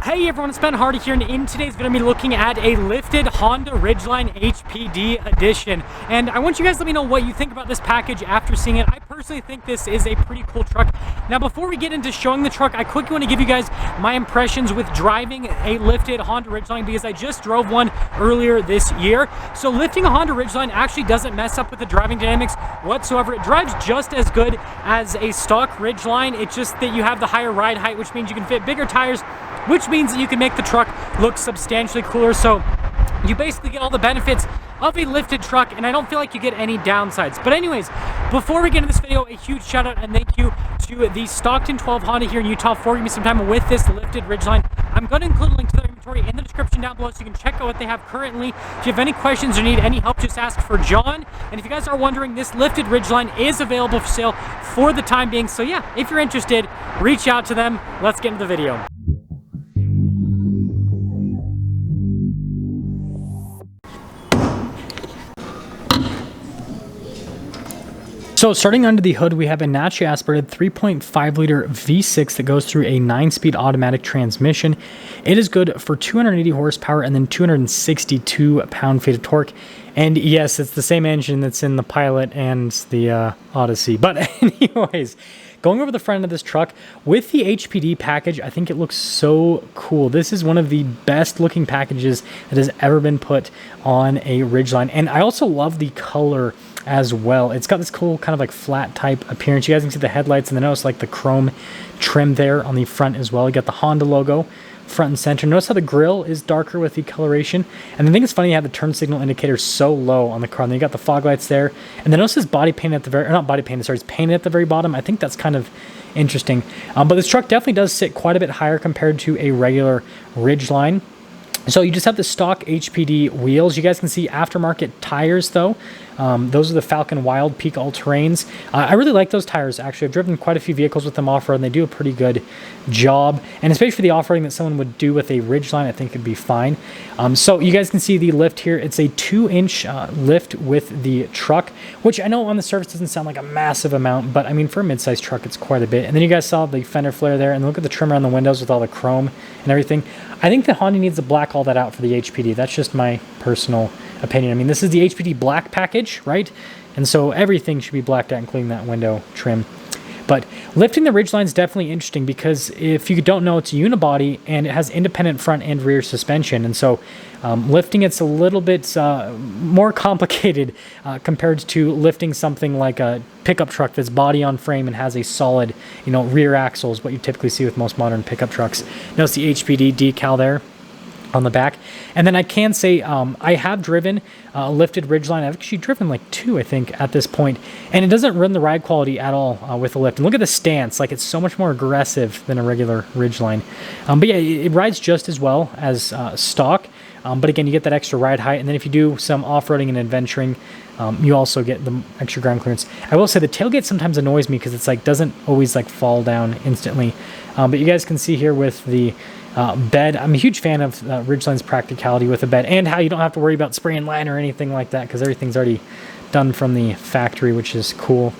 Hey everyone, it's Ben Hardy here, and in today's video I'm going to be looking at a lifted Honda Ridgeline HPD edition. And I want you guys to let me know what you think about this package after seeing it. I personally think this is a pretty cool truck. Now before we get into showing the truck, I quickly want to give you guys my impressions with driving a lifted Honda Ridgeline, because I just drove one earlier this year. So lifting a Honda Ridgeline actually doesn't mess up with the driving dynamics whatsoever. It drives just as good as a stock Ridgeline. It's just that you have the higher ride height, which means you can fit bigger tires, which means that you can make the truck look substantially cooler. So you basically get all the benefits of a lifted truck, and I don't feel like you get any downsides. But anyways, before we get into this video, a huge shout out and thank you to the Stockton 12 Honda here in Utah for giving me some time with this lifted Ridgeline. I'm going to include a link to their inventory in the description down below so you can check out what they have currently. If you have any questions or need any help, just ask for John. And if you guys are wondering, this lifted Ridgeline is available for sale for the time being. So yeah, if you're interested, reach out to them. Let's get into the video. So starting under the hood, we have a naturally aspirated 3.5 liter V6 that goes through a 9-speed automatic transmission. It is good for 280 horsepower and then 262 pound-feet of torque. And yes, it's the same engine that's in the Pilot and the Odyssey. But anyways, going over the front of this truck, with the HPD package, I think it looks so cool. This is one of the best looking packages that has ever been put on a Ridgeline. And I also love the color as well. It's got this cool kind of like flat type appearance. You guys can see the headlights, and then notice like the chrome trim there on the front as well. You got the Honda logo front and center. Notice how the grille is darker with the coloration. And I think it's funny you have the turn signal indicator so low on the car. And then you got the fog lights there. And then notice this body paint at the very, or not body paint, sorry, it's painted at the very bottom. I think that's kind of interesting. But this truck definitely does sit quite a bit higher compared to a regular Ridgeline. So you just have the stock HPD wheels. You guys can see aftermarket tires though. Those are the Falcon Wild Peak All-Terrains. I really like those tires, actually. I've driven quite a few vehicles with them off-road, and they do a pretty good job. And especially for the off-roading that someone would do with a Ridgeline, I think it'd be fine. So you guys can see the lift here. It's a 2-inch lift with the truck, which I know on the surface doesn't sound like a massive amount, but I mean, for a mid-sized truck, it's quite a bit. And then you guys saw the fender flare there, and look at the trim around the windows with all the chrome and everything. I think that Honda needs to black all that out for the HPD. That's just my personal opinion. I mean, this is the HPD black package, right? And so everything should be blacked out, including that window trim. But lifting the Ridgeline is definitely interesting, because if you don't know, it's a unibody and it has independent front and rear suspension. And so lifting it's a little bit more complicated compared to lifting something like a pickup truck that's body on frame and has a solid, rear axles, what you typically see with most modern pickup trucks. Notice the HPD decal there on the back. And then I can say I have driven a lifted Ridgeline. I've actually driven like 2, I think, at this point, and it doesn't run the ride quality at all with a lift. And look at the stance, like it's so much more aggressive than a regular Ridgeline. But yeah, it rides just as well as stock. But again, you get that extra ride height, and then if you do some off-roading and adventuring, you also get the extra ground clearance. I will say the tailgate sometimes annoys me because it's like doesn't always like fall down instantly. But you guys can see here with the bed, I'm a huge fan of Ridgeline's practicality with the bed, and how you don't have to worry about spraying line or anything like that, because everything's already done from the factory, which is cool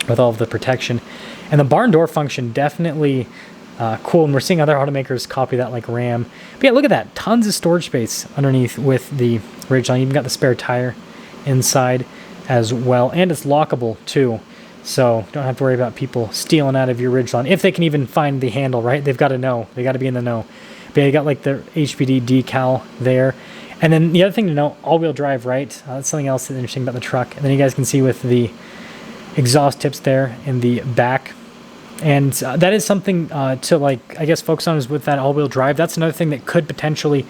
with all of the protection. And the barn door function, definitely cool, and we're seeing other automakers copy that like Ram. But yeah, look at that, tons of storage space underneath with the Ridgeline. You even got the spare tire inside as well, and it's lockable too, so don't have to worry about people stealing out of your Ridgeline, if they can even find the handle, right? They've got to know, they got to be in the know. But yeah, you got like the HPD decal there. And then the other thing to know, all-wheel drive, right? That's something else that's interesting about the truck. And then you guys can see with the exhaust tips there in the back. And that is something to, like, I guess, focus on, is with that all-wheel drive. That's another thing that could potentially,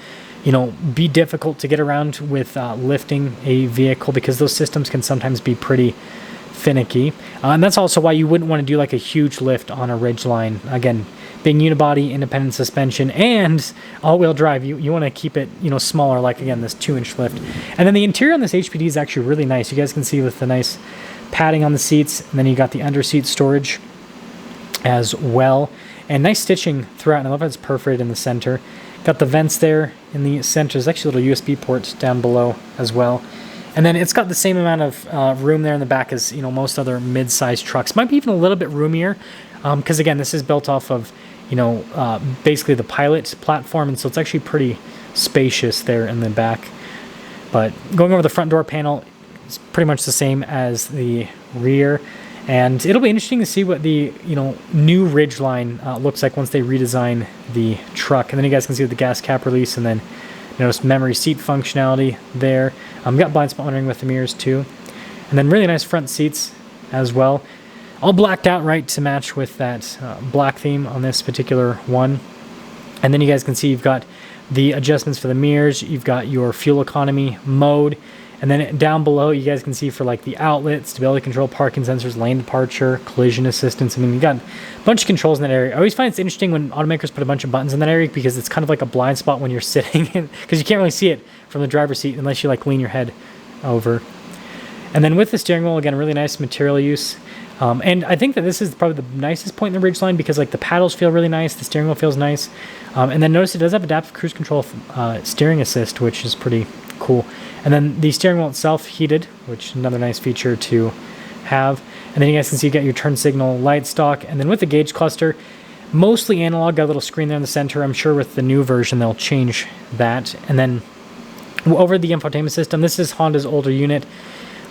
be difficult to get around with lifting a vehicle, because those systems can sometimes be pretty finicky. And that's also why you wouldn't want to do like a huge lift on a Ridgeline. Again, being unibody, independent suspension, and all-wheel drive, you want to keep it, smaller, like, again, this 2-inch lift. And then the interior on this HPD is actually really nice. You guys can see with the nice padding on the seats, and then you got the under-seat storage as well, and nice stitching throughout. And I love how it's perforated in the center. Got the vents there in the center. There's actually a little USB port down below as well. And then it's got the same amount of room there in the back as most other mid-sized trucks. Might be even a little bit roomier, because again, this is built off of basically the pilot platform, and so it's actually pretty spacious there in the back. But going over the front door panel, it's pretty much the same as the rear. And it'll be interesting to see what the new Ridgeline looks like once they redesign the truck. And then you guys can see the gas cap release, and then notice memory seat functionality there. Got blind spot monitoring with the mirrors too. And then really nice front seats as well. All blacked out right to match with that black theme on this particular one. And then you guys can see you've got the adjustments for the mirrors. You've got your fuel economy mode. And then down below, you guys can see for like the outlets, stability control, parking sensors, lane departure, collision assistance. I mean, you got a bunch of controls in that area. I always find it's interesting when automakers put a bunch of buttons in that area, because it's kind of like a blind spot when you're sitting, because you can't really see it from the driver's seat unless you like lean your head over. And then with the steering wheel, again, really nice material use. And I think that this is probably the nicest point in the Ridgeline, because like the paddles feel really nice, the steering wheel feels nice. And then notice it does have adaptive cruise control steering assist, which is pretty cool. And then the steering wheel itself heated, which is another nice feature to have. And then you guys can see you got your turn signal light stock. And then with the gauge cluster, mostly analog, got a little screen there in the center. I'm sure with the new version they'll change that. And then over the infotainment system, this is Honda's older unit.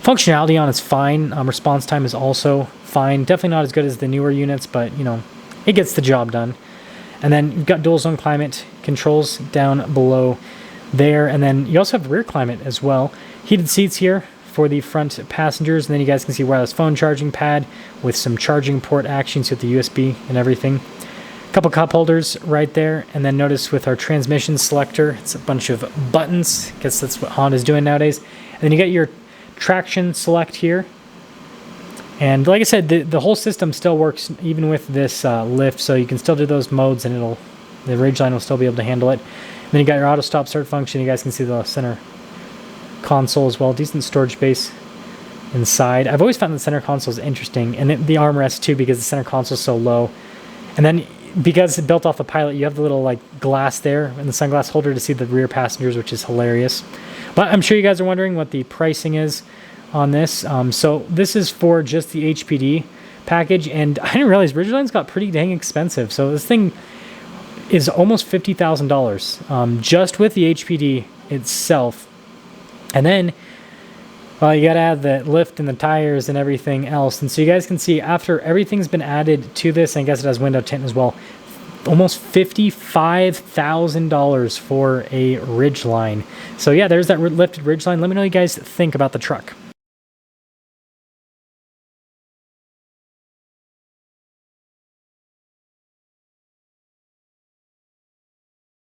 Functionality on it's fine. Response time is also fine. Definitely not as good as the newer units, but it gets the job done. And then you've got dual zone climate controls down below there, and then you also have rear climate as well. Heated seats here for the front passengers, and then you guys can see wireless phone charging pad with some charging port actions with the USB and everything. A couple cup holders right there, and then notice with our transmission selector, it's a bunch of buttons. I guess that's what Honda's doing nowadays. And then you got your traction select here. And like I said, the whole system still works even with this lift, so you can still do those modes, and the Ridgeline will still be able to handle it. And then you got your auto stop start function. You guys can see the center console as well. Decent storage space inside. I've always found the center console is interesting, and the armrest too, because the center console is so low. And then because it's built off the Pilot, you have the little like glass there and the sunglass holder to see the rear passengers, which is hilarious. But I'm sure you guys are wondering what the pricing is on this. So this is for just the HPD package, and I didn't realize Ridgeline's got pretty dang expensive. So this thing is almost $50,000 just with the HPD itself. And then, well, you gotta add the lift and the tires and everything else. And so you guys can see after everything's been added to this, and I guess it has window tint as well, almost $55,000 for a Ridgeline. So yeah, there's that lifted Ridgeline. Let me know what you guys think about the truck.